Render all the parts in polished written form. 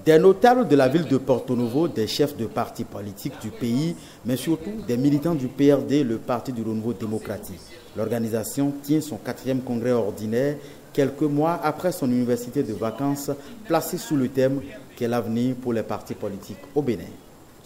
Des notables de la ville de Porto Novo, des chefs de partis politiques du pays, mais surtout des militants du PRD, le Parti du Renouveau démocratique. L'organisation tient son 4e congrès ordinaire quelques mois après son université de vacances placée sous le thème « Quel avenir pour les partis politiques au Bénin ?»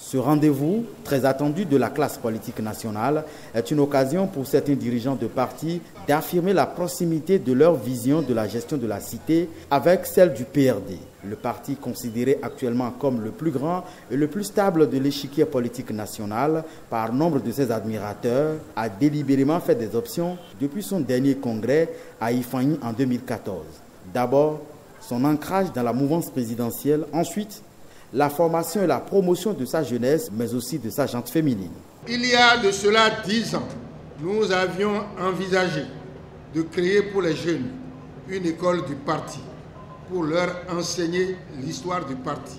Ce rendez-vous, très attendu de la classe politique nationale, est une occasion pour certains dirigeants de partis d'affirmer la proximité de leur vision de la gestion de la cité avec celle du PRD. Le parti considéré actuellement comme le plus grand et le plus stable de l'échiquier politique national par nombre de ses admirateurs a délibérément fait des options depuis son dernier congrès à Ifani en 2014. D'abord, son ancrage dans la mouvance présidentielle, ensuite la formation et la promotion de sa jeunesse, mais aussi de sa gente féminine. Il y a de cela 10 ans, nous avions envisagé de créer pour les jeunes une école du parti, pour leur enseigner l'histoire du parti,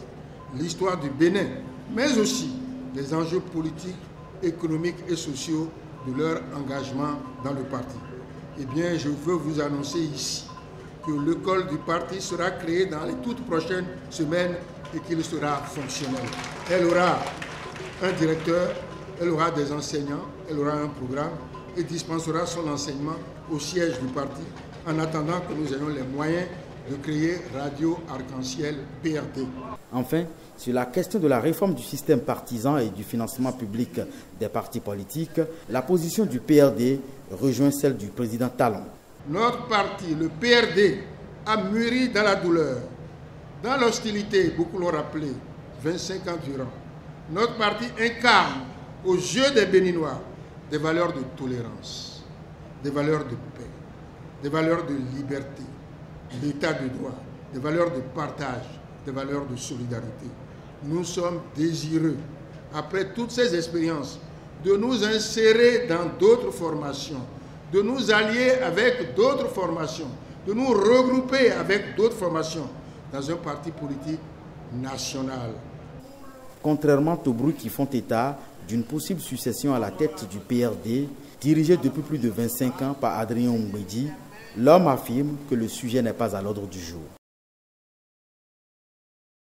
l'histoire du Bénin, mais aussi les enjeux politiques, économiques et sociaux de leur engagement dans le parti. Eh bien, je veux vous annoncer ici que l'école du parti sera créée dans les toutes prochaines semaines et qu'il sera fonctionnel. Elle aura un directeur, elle aura des enseignants, elle aura un programme et dispensera son enseignement au siège du parti en attendant que nous ayons les moyens de créer Radio Arc-en-Ciel PRD. Enfin, sur la question de la réforme du système partisan et du financement public des partis politiques, la position du PRD rejoint celle du président Talon. Notre parti, le PRD, a mûri dans la douleur, dans l'hostilité, beaucoup l'ont rappelé, 25 ans durant. Notre parti incarne aux yeux des Béninois des valeurs de tolérance, des valeurs de paix, des valeurs de liberté, l'état de droit, des valeurs de partage, des valeurs de solidarité. Nous sommes désireux, après toutes ces expériences, de nous insérer dans d'autres formations, de nous allier avec d'autres formations, de nous regrouper avec d'autres formations dans un parti politique national. Contrairement aux bruits qui font état d'une possible succession à la tête du PRD, dirigé depuis plus de 25 ans par Adrien Mbedi, l'homme affirme que le sujet n'est pas à l'ordre du jour.